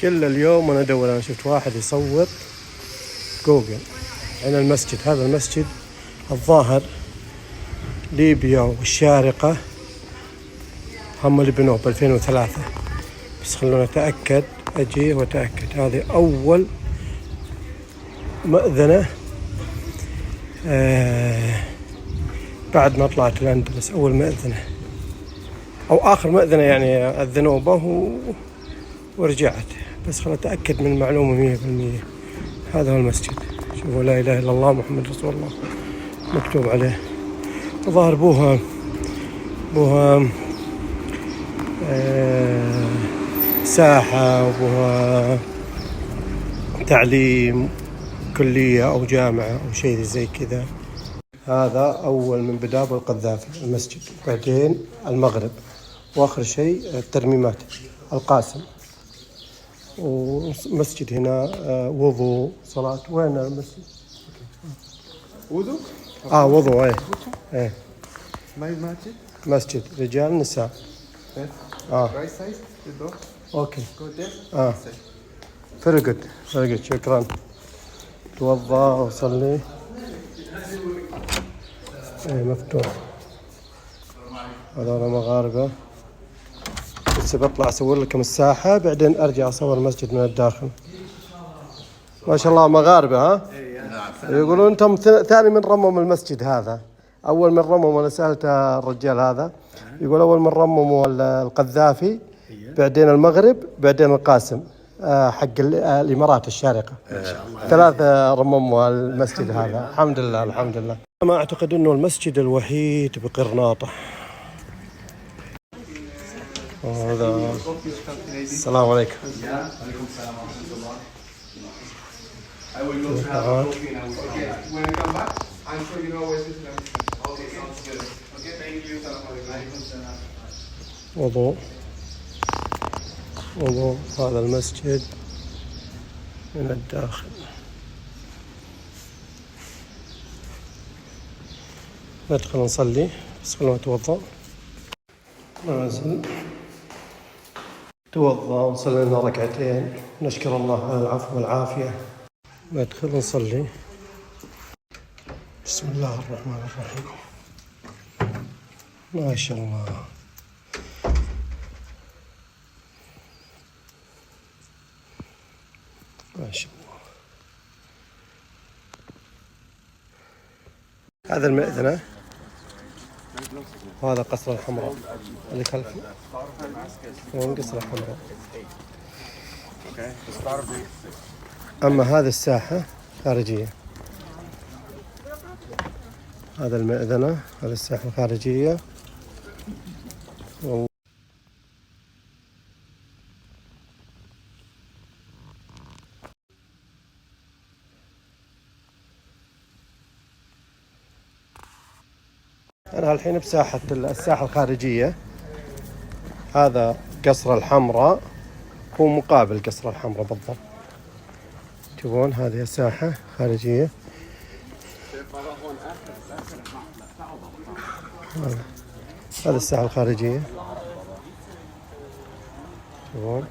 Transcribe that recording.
كل اليوم أنا أدور. أنا شفت واحد يصور جوجل عن المسجد. هذا المسجد الظاهر ليبيا والشارقة هم اللي بنوه ب 2003، بس خلونا نتأكد. أجي وأتأكد. هذه أول مأذنة بعد ما طلعت الأندلس، أول مأذنة أو آخر مأذنة يعني أذنوا به ورجعت. بس خلنا أتأكد من المعلومة 100%. هذا هو المسجد. شوفوا، لا إله إلا الله محمد رسول الله مكتوب عليه. ظاهر بوها ساحة وبوها تعليم، كلية أو جامعة أو شيء زي كذا. هذا أول من بدابة القذافي المسجد، بعدين المغرب، وآخر شيء الترميمات القاسم. ومسجد هنا وضوء صلاة. وين المسجد؟ وضوء؟ وضوء. ايه ما مسجد؟ مسجد رجال نساء. Right side, the door. اوكي. Go there. فرقت شكرا. توضأ وصلي. مفتوح. هذول مغاربة. بس بطلع أصور لكم الساحة، بعدين أرجع أصور المسجد من الداخل. ما شاء الله مغاربة. ها؟ يقولون أنتم ثاني من رمم المسجد هذا. أول من رمم، أنا سألت الرجال هذا يقول أول من رمموا القذافي، بعدين المغرب، بعدين القاسم حق الإمارات الشارقة. ثلاثة رمموا المسجد هذا. الحمد لله الحمد لله. ما أعتقد أنه المسجد الوحيد بقرناطة. هذا. السلام عليكم. وعليكم السلام ورحمة الله. I will go to have a coffee and I will come back. When I come back, I'm sure you know where this is going. Okay, sounds good. Okay, thank you. وضوء هذا المسجد من الداخل. ندخل نصلي بس قبل ما نتوضأ. نازل توضأ ونصلي لنا ركعتين، نشكر الله على العفو والعافية. ندخل نصلي. بسم الله الرحمن الرحيم. ما شاء الله. ما شاء الله. هذا المئذنة، وهذا قصر الحمراء اللي خلفه. وين قصر الحمراء؟ أما هذه الساحة خارجية. هذا المئذنة، هذه الساحة الخارجية. أنا الحين بساحة الساحة الخارجية. هذا قصر الحمراء، هو مقابل قصر الحمراء بالضبط. تشوفون هذه الساحة خارجية. هذا الساحة الخارجية. تشوفون.